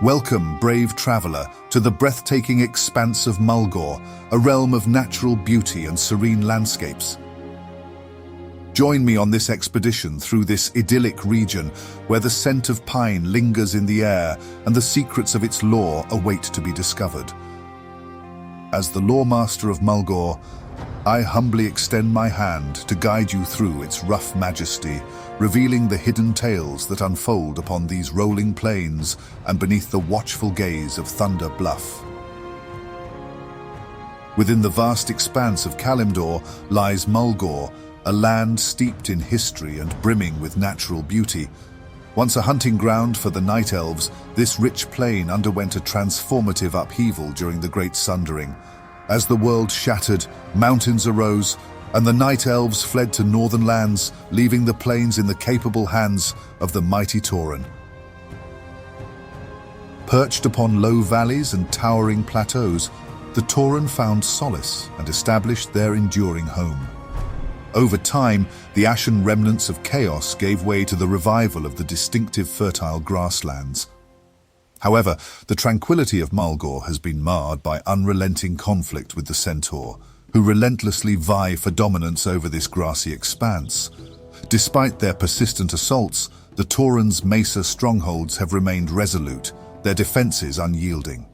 Welcome, brave traveler, to the breathtaking expanse of Mulgore, a realm of natural beauty and serene landscapes. Join me on this expedition through this idyllic region where the scent of pine lingers in the air and the secrets of its lore await to be discovered. As the lore master of Mulgore, I humbly extend my hand to guide you through its rough majesty, revealing the hidden tales that unfold upon these rolling plains and beneath the watchful gaze of Thunder Bluff. Within the vast expanse of Kalimdor lies Mulgore, a land steeped in history and brimming with natural beauty. Once a hunting ground for the Night Elves, this rich plain underwent a transformative upheaval during the Great Sundering. As the world shattered, mountains arose, and the Night Elves fled to northern lands, leaving the plains in the capable hands of the mighty Tauren. Perched upon low valleys and towering plateaus, the Tauren found solace and established their enduring home. Over time, the ashen remnants of chaos gave way to the revival of the distinctive fertile grasslands. However, the tranquility of Mulgore has been marred by unrelenting conflict with the Centaur, who relentlessly vie for dominance over this grassy expanse. Despite their persistent assaults, the Tauren's mesa strongholds have remained resolute, their defenses unyielding.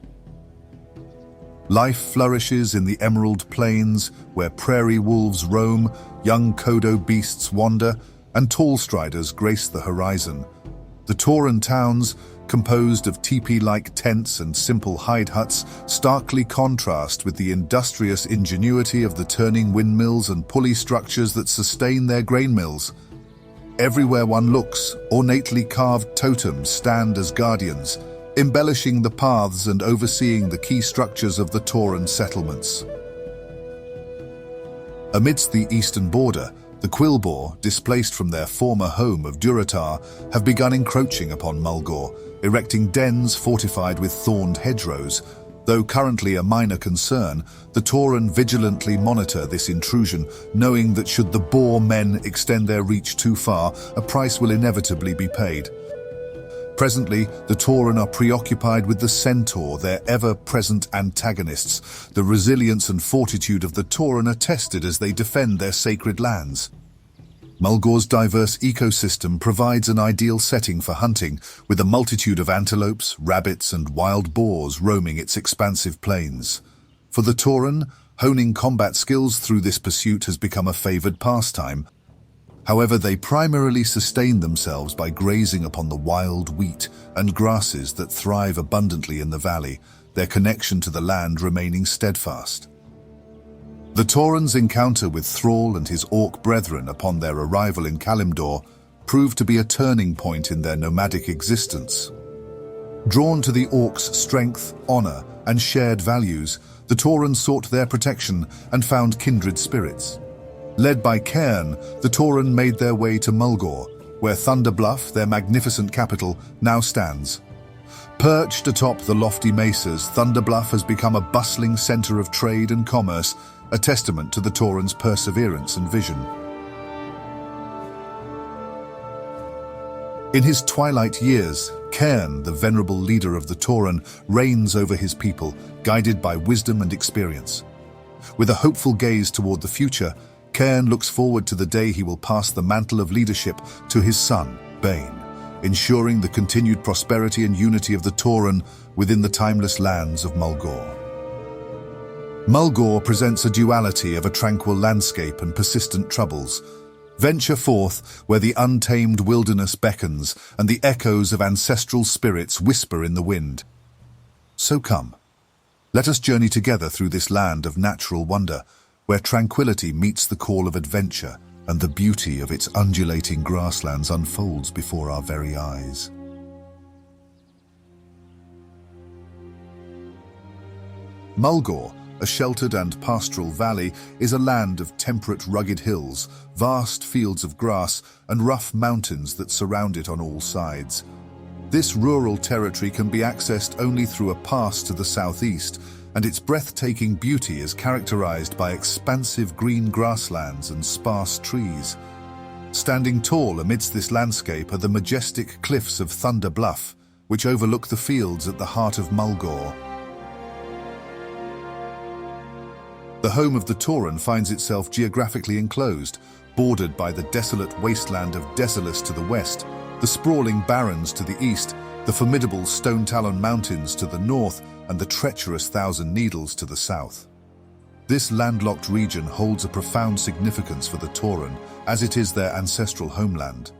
Life flourishes in the Emerald Plains, where prairie wolves roam, young Kodo beasts wander, and tall striders grace the horizon. The Tauren towns, composed of teepee-like tents and simple hide huts, starkly contrast with the industrious ingenuity of the turning windmills and pulley structures that sustain their grain mills. Everywhere one looks, ornately carved totems stand as guardians, embellishing the paths and overseeing the key structures of the Tauren settlements. Amidst the eastern border, the Quillbore, displaced from their former home of Durotar, have begun encroaching upon Mulgore, erecting dens fortified with thorned hedgerows. Though currently a minor concern, the Tauren vigilantly monitor this intrusion, knowing that should the Boar men extend their reach too far, a price will inevitably be paid. Presently, the Tauren are preoccupied with the Centaur, their ever-present antagonists. The resilience and fortitude of the Tauren are tested as they defend their sacred lands. Mulgore's diverse ecosystem provides an ideal setting for hunting, with a multitude of antelopes, rabbits, and wild boars roaming its expansive plains. For the Tauren, honing combat skills through this pursuit has become a favored pastime. However, they primarily sustain themselves by grazing upon the wild wheat and grasses that thrive abundantly in the valley, their connection to the land remaining steadfast. The Tauren's encounter with Thrall and his orc brethren upon their arrival in Kalimdor proved to be a turning point in their nomadic existence. Drawn to the orcs' strength, honor, and shared values, the Tauren sought their protection and found kindred spirits. Led by Cairn, the Tauren made their way to Mulgore, where Thunder Bluff, their magnificent capital, now stands. Perched atop the lofty mesas, Thunder Bluff has become a bustling center of trade and commerce, a testament to the Tauren's perseverance and vision. In his twilight years, Cairn, the venerable leader of the Tauren, reigns over his people, guided by wisdom and experience. With a hopeful gaze toward the future, Cairn looks forward to the day he will pass the mantle of leadership to his son, Bane, ensuring the continued prosperity and unity of the Tauren within the timeless lands of Mulgore. Mulgore presents a duality of a tranquil landscape and persistent troubles. Venture forth where the untamed wilderness beckons and the echoes of ancestral spirits whisper in the wind. So come, let us journey together through this land of natural wonder, where tranquility meets the call of adventure and the beauty of its undulating grasslands unfolds before our very eyes. Mulgore, a sheltered and pastoral valley, is a land of temperate rugged hills, vast fields of grass, and rough mountains that surround it on all sides. This rural territory can be accessed only through a pass to the southeast, and its breathtaking beauty is characterized by expansive green grasslands and sparse trees. Standing tall amidst this landscape are the majestic cliffs of Thunder Bluff, which overlook the fields at the heart of Mulgore. The home of the Tauren finds itself geographically enclosed, bordered by the desolate wasteland of Desolus to the west, the sprawling barrens to the east, the formidable Stone Talon Mountains to the north, and the treacherous Thousand Needles to the south. This landlocked region holds a profound significance for the Tauren, as it is their ancestral homeland.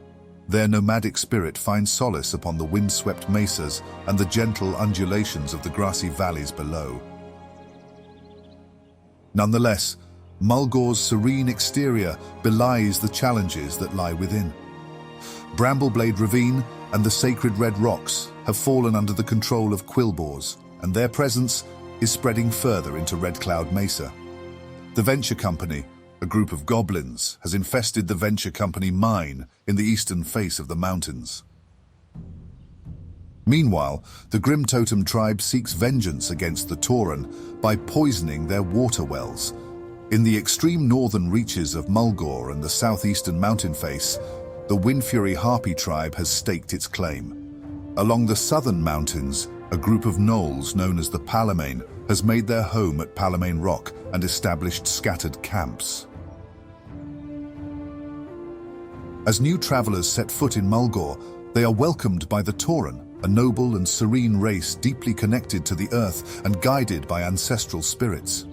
Their nomadic spirit finds solace upon the wind-swept mesas and the gentle undulations of the grassy valleys below. Nonetheless, Mulgore's serene exterior belies the challenges that lie within. Brambleblade Ravine and the sacred Red Rocks have fallen under the control of quillboars, and their presence is spreading further into Red Cloud Mesa. The Venture Company, a group of goblins, has infested the Venture Company mine in the eastern face of the mountains. Meanwhile, the Grim Totem tribe seeks vengeance against the Tauren by poisoning their waterwells. In the extreme northern reaches of Mulgore and the southeastern mountain face, the Windfury Harpy tribe has staked its claim. Along the southern mountains, a group of gnolls known as the Palamane has made their home at Palamane Rock and established scattered camps. As new travelers set foot in Mulgore, they are welcomed by the Tauren, a noble and serene race deeply connected to the earth and guided by ancestral spirits.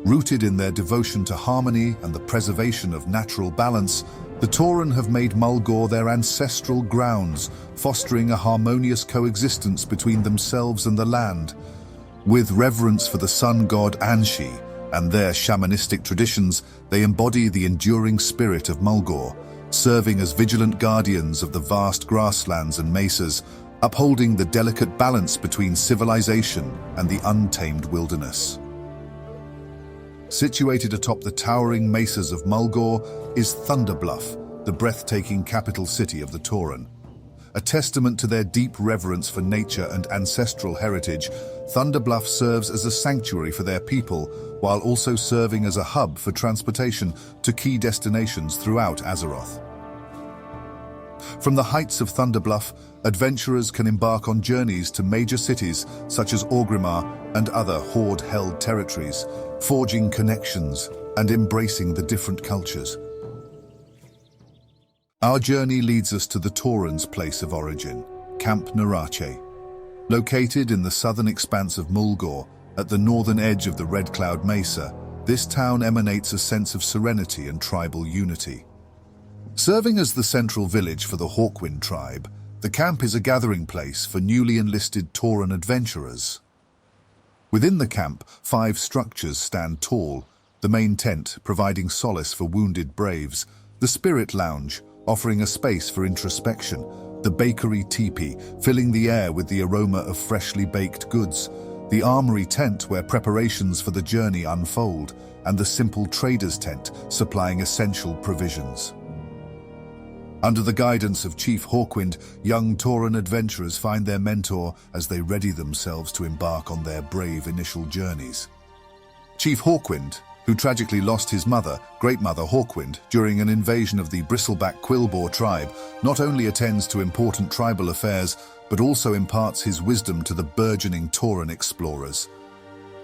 Rooted in their devotion to harmony and the preservation of natural balance, the Tauren have made Mulgore their ancestral grounds, fostering a harmonious coexistence between themselves and the land. With reverence for the sun god Anshi and their shamanistic traditions, they embody the enduring spirit of Mulgore, serving as vigilant guardians of the vast grasslands and mesas, upholding the delicate balance between civilization and the untamed wilderness. Situated atop the towering mesas of Mulgore is Thunder Bluff, the breathtaking capital city of the Tauren. A testament to their deep reverence for nature and ancestral heritage, Thunder Bluff serves as a sanctuary for their people, while also serving as a hub for transportation to key destinations throughout Azeroth. From the heights of Thunder Bluff, adventurers can embark on journeys to major cities such as Orgrimmar and other Horde-held territories, forging connections and embracing the different cultures. Our journey leads us to the Tauren's place of origin, Camp Narache. Located in the southern expanse of Mulgore, at the northern edge of the Red Cloud Mesa, this town emanates a sense of serenity and tribal unity. Serving as the central village for the Hawkwind tribe, the camp is a gathering place for newly enlisted Tauren adventurers. Within the camp, 5 structures stand tall, the main tent providing solace for wounded braves, the Spirit Lounge offering a space for introspection, the Bakery Teepee filling the air with the aroma of freshly baked goods, the Armory Tent where preparations for the journey unfold, and the Simple Trader's Tent supplying essential provisions. Under the guidance of Chief Hawkwind, young Tauren adventurers find their mentor as they ready themselves to embark on their brave initial journeys. Chief Hawkwind, who tragically lost his mother, Great Mother Hawkwind, during an invasion of the bristleback quillboar tribe, not only attends to important tribal affairs, but also imparts his wisdom to the burgeoning Tauren explorers.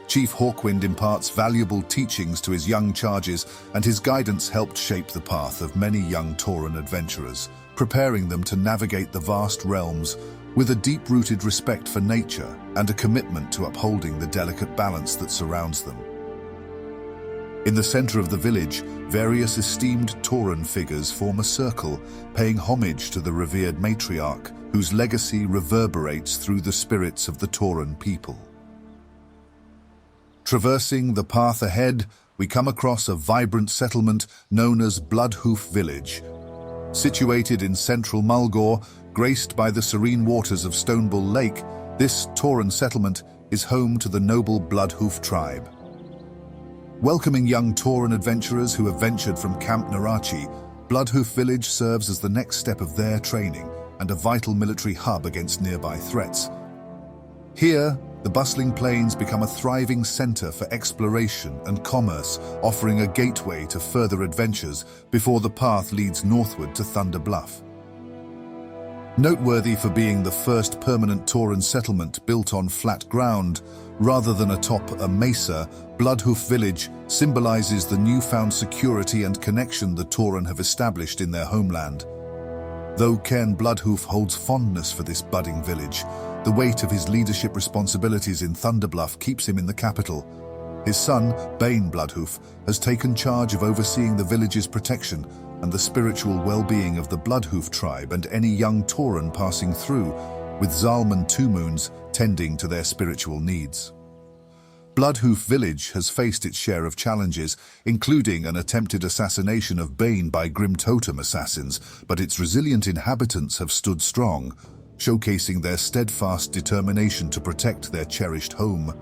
Chief Hawkwind imparts valuable teachings to his young charges, and his guidance helped shape the path of many young Tauren adventurers, preparing them to navigate the vast realms with a deep-rooted respect for nature and a commitment to upholding the delicate balance that surrounds them. In the center of the village, various esteemed Tauren figures form a circle, paying homage to the revered matriarch, whose legacy reverberates through the spirits of the Tauren people. Traversing the path ahead, we come across a vibrant settlement known as Bloodhoof Village. Situated in central Mulgore, graced by the serene waters of Stonebull Lake, this Tauren settlement is home to the noble Bloodhoof tribe. Welcoming young Tauren adventurers who have ventured from Camp Narache, Bloodhoof Village serves as the next step of their training and a vital military hub against nearby threats. Here, the bustling plains become a thriving center for exploration and commerce, offering a gateway to further adventures before the path leads northward to Thunder Bluff. Noteworthy for being the first permanent Tauren settlement built on flat ground, rather than atop a mesa, Bloodhoof village symbolizes the newfound security and connection the Tauren have established in their homeland. Though Cairn Bloodhoof holds fondness for this budding village, the weight of his leadership responsibilities in Thunder Bluff keeps him in the capital. His son, Bael'Dun Bloodhoof, has taken charge of overseeing the village's protection and the spiritual well-being of the Bloodhoof tribe and any young Tauren passing through, with Zalman Two Moons tending to their spiritual needs. Bloodhoof village has faced its share of challenges, including an attempted assassination of Bane by Grim Totem assassins, but its resilient inhabitants have stood strong, showcasing their steadfast determination to protect their cherished home.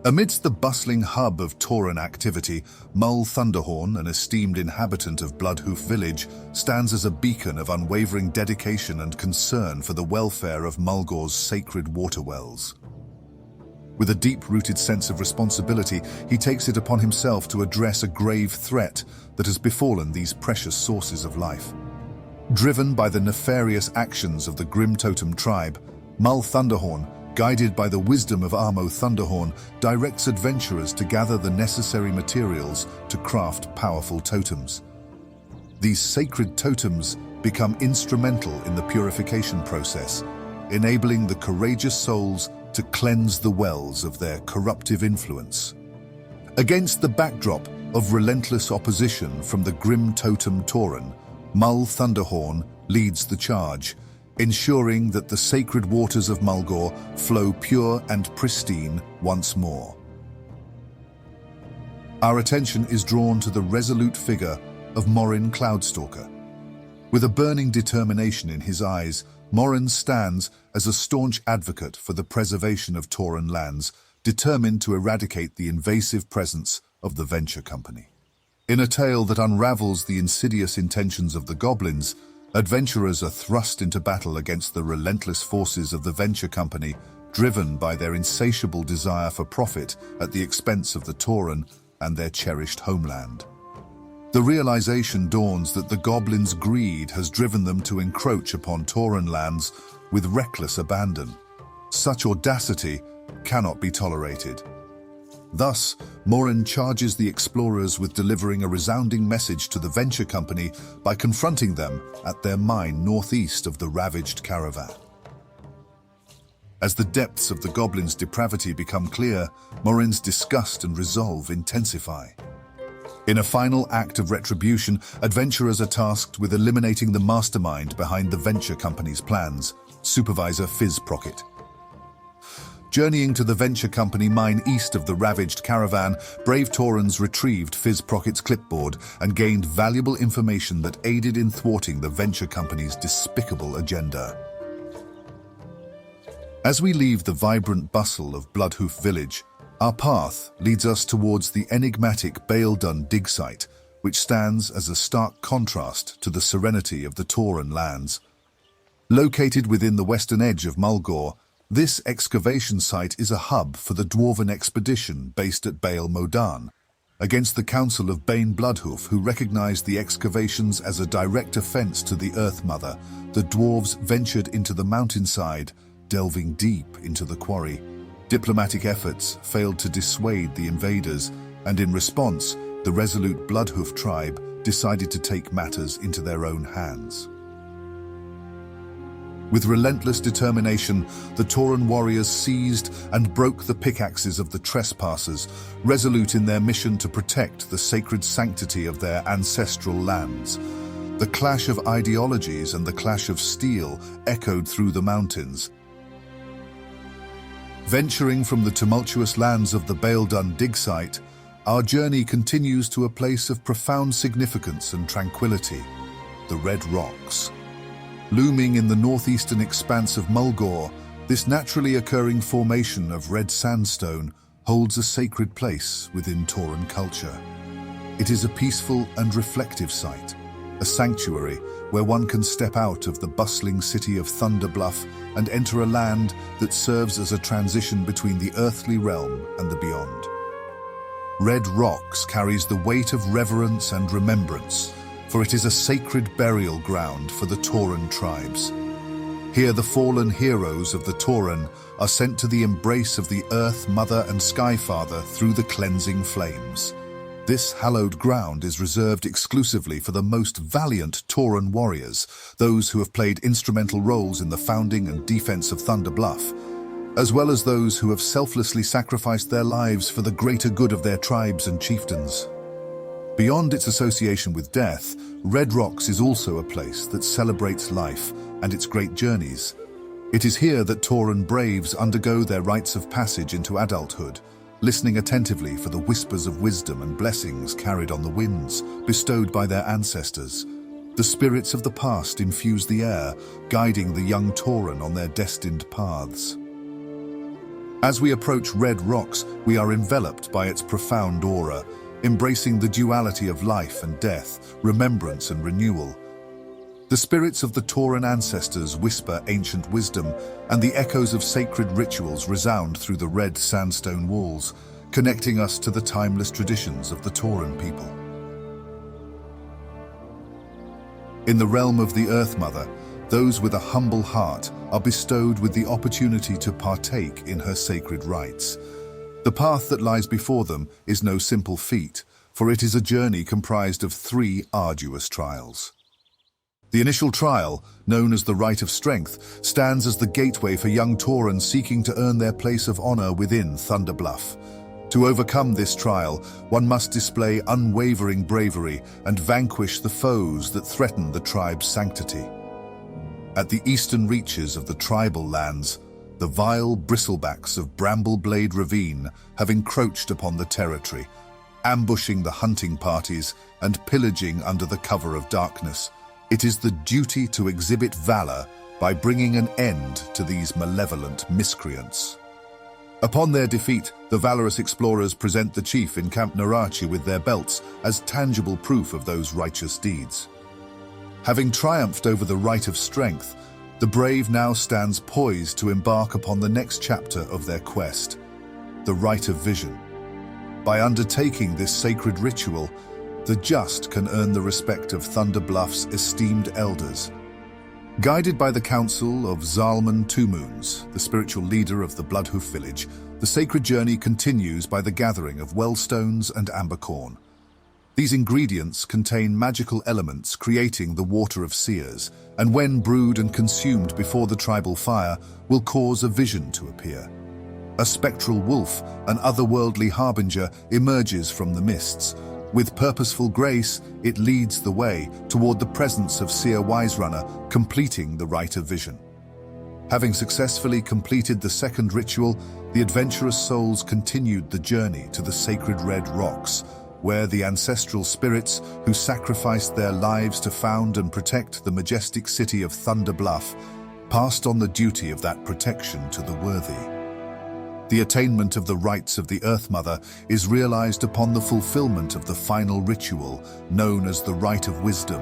Amidst the bustling hub of Tauren activity, Mull Thunderhorn, an esteemed inhabitant of Bloodhoof village, stands as a beacon of unwavering dedication and concern for the welfare of Mulgore's sacred Waterwells. With a deep-rooted sense of responsibility, he takes it upon himself to address a grave threat that has befallen these precious sources of life. Driven by the nefarious actions of the Grim Totem tribe, Mull Thunderhorn, guided by the wisdom of Armo Thunderhorn, directs adventurers to gather the necessary materials to craft powerful totems. These sacred totems become instrumental in the purification process, enabling the courageous souls to cleanse the wells of their corruptive influence. Against the backdrop of relentless opposition from the Grim Totem Tauren, Mull Thunderhorn leads the charge, ensuring that the sacred waters of Mulgore flow pure and pristine once more. Our attention is drawn to the resolute figure of Morin Cloudstalker. With a burning determination in his eyes, Morin stands as a staunch advocate for the preservation of Tauren lands, determined to eradicate the invasive presence of the Venture Company. In a tale that unravels the insidious intentions of the goblins, adventurers are thrust into battle against the relentless forces of the Venture Company, driven by their insatiable desire for profit at the expense of the Tauren and their cherished homeland. The realization dawns that the goblins' greed has driven them to encroach upon Tauren lands with reckless abandon. Such audacity cannot be tolerated. Thus, Morin charges the explorers with delivering a resounding message to the Venture Company by confronting them at their mine northeast of the ravaged caravan. As the depths of the goblins' depravity become clear, Morin's disgust and resolve intensify. In a final act of retribution, adventurers are tasked with eliminating the mastermind behind the Venture Company's plans, Supervisor Fizz Procket. Journeying to the Venture Company mine east of the ravaged caravan, brave Taurens retrieved Fizz Procket's clipboard and gained valuable information that aided in thwarting the Venture Company's despicable agenda. As we leave the vibrant bustle of Bloodhoof village, our path leads us towards the enigmatic Bael'Dun Digsite, which stands as a stark contrast to the serenity of the Tauren lands. Located within the western edge of Mulgore, this excavation site is a hub for the Dwarven expedition based at Bael'Dun, against the council of Bane Bloodhoof, who recognized the excavations as a direct offense to the Earthmother. The dwarves ventured into the mountainside, delving deep into the quarry. Diplomatic efforts failed to dissuade the invaders, and in response, the resolute Bloodhoof tribe decided to take matters into their own hands. With relentless determination, the Tauren warriors seized and broke the pickaxes of the trespassers, resolute in their mission to protect the sacred sanctity of their ancestral lands. The clash of ideologies and the clash of steel echoed through the mountains. Venturing from the tumultuous lands of the Bael'Dun Digsite, our journey continues to a place of profound significance and tranquility, the Red Rocks. Looming in the northeastern expanse of Mulgore, this naturally occurring formation of red sandstone holds a sacred place within Tauren culture. It is a peaceful and reflective site, a sanctuary where one can step out of the bustling city of Thunder Bluff and enter a land that serves as a transition between the earthly realm and the beyond. Red Rocks carries the weight of reverence and remembrance, for it is a sacred burial ground for the Tauren tribes. Here the fallen heroes of the Tauren are sent to the embrace of the Earthmother and Skyfather through the cleansing flames. This hallowed ground is reserved exclusively for the most valiant Tauren warriors, those who have played instrumental roles in the founding and defense of Thunder Bluff, as well as those who have selflessly sacrificed their lives for the greater good of their tribes and chieftains. Beyond its association with death, Red Rocks is also a place that celebrates life and its great journeys. It is here that Tauren braves undergo their rites of passage into adulthood, listening attentively for the whispers of wisdom and blessings carried on the winds, bestowed by their ancestors. The spirits of the past infuse the air, guiding the young Tauren on their destined paths. As we approach Red Rocks, we are enveloped by its profound aura, embracing the duality of life and death, remembrance and renewal. The spirits of the Tauren ancestors whisper ancient wisdom, and the echoes of sacred rituals resound through the red sandstone walls, connecting us to the timeless traditions of the Tauren people. In the realm of the Earthmother, those with a humble heart are bestowed with the opportunity to partake in her sacred rites. The path that lies before them is no simple feat, for it is a journey comprised of 3 arduous trials. The initial trial, known as the Rite of Strength, stands as the gateway for young Tauren seeking to earn their place of honor within Thunder Bluff. To overcome this trial, one must display unwavering bravery and vanquish the foes that threaten the tribe's sanctity. At the eastern reaches of the tribal lands, the vile bristlebacks of Brambleblade Ravine have encroached upon the territory, ambushing the hunting parties and pillaging under the cover of darkness. It is the duty to exhibit valor by bringing an end to these malevolent miscreants. Upon their defeat, the valorous explorers present the chief in Camp Narache with their belts as tangible proof of those righteous deeds. Having triumphed over the Rite of Strength, the brave now stands poised to embark upon the next chapter of their quest, the Rite of Vision. By undertaking this sacred ritual, the just can earn the respect of Thunder Bluff's esteemed elders. Guided by the counsel of Zalman Twomoons, the spiritual leader of the Bloodhoof village, the sacred journey continues by the gathering of wellstones and amber corn. These ingredients contain magical elements creating the Water of Seers, and when brewed and consumed before the tribal fire, will cause a vision to appear. A spectral wolf, an otherworldly harbinger, emerges from the mists. With purposeful grace, it leads the way toward the presence of Seer Wiserunner, completing the Rite of Vision. Having successfully completed the second ritual, the adventurous souls continued the journey to the sacred Red Rocks, where the ancestral spirits who sacrificed their lives to found and protect the majestic city of Thunder Bluff passed on the duty of that protection to the worthy. The attainment of the rites of the Earthmother is realized upon the fulfillment of the final ritual, known as the Rite of Wisdom.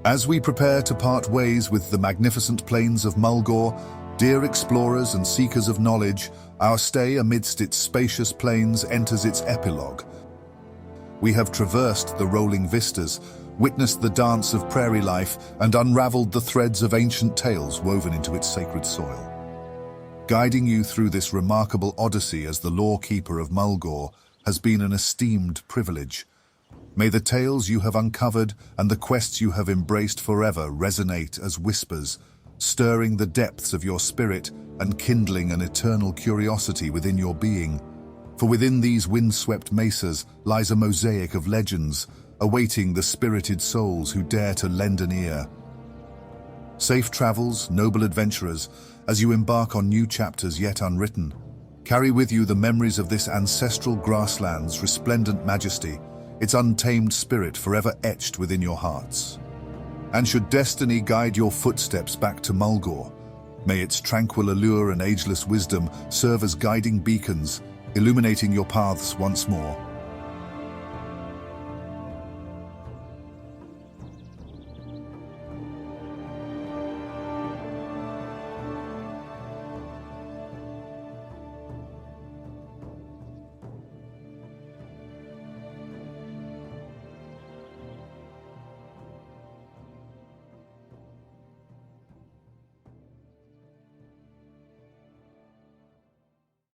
As we prepare to part ways with the magnificent plains of Mulgore, dear explorers and seekers of knowledge, our stay amidst its spacious plains enters its epilogue. We have traversed the rolling vistas, witnessed the dance of prairie life, and unraveled the threads of ancient tales woven into its sacred soil. Guiding you through this remarkable odyssey as the lore-keeper of Mulgore has been an esteemed privilege. May the tales you have uncovered and the quests you have embraced forever resonate as whispers, stirring the depths of your spirit and kindling an eternal curiosity within your being. For within these windswept mesas lies a mosaic of legends, awaiting the spirited souls who dare to lend an ear. Safe travels, noble adventurers, as you embark on new chapters yet unwritten. Carry with you the memories of this ancestral grassland's resplendent majesty, its untamed spirit forever etched within your hearts. And should destiny guide your footsteps back to Mulgore, may its tranquil allure and ageless wisdom serve as guiding beacons, illuminating your paths once more.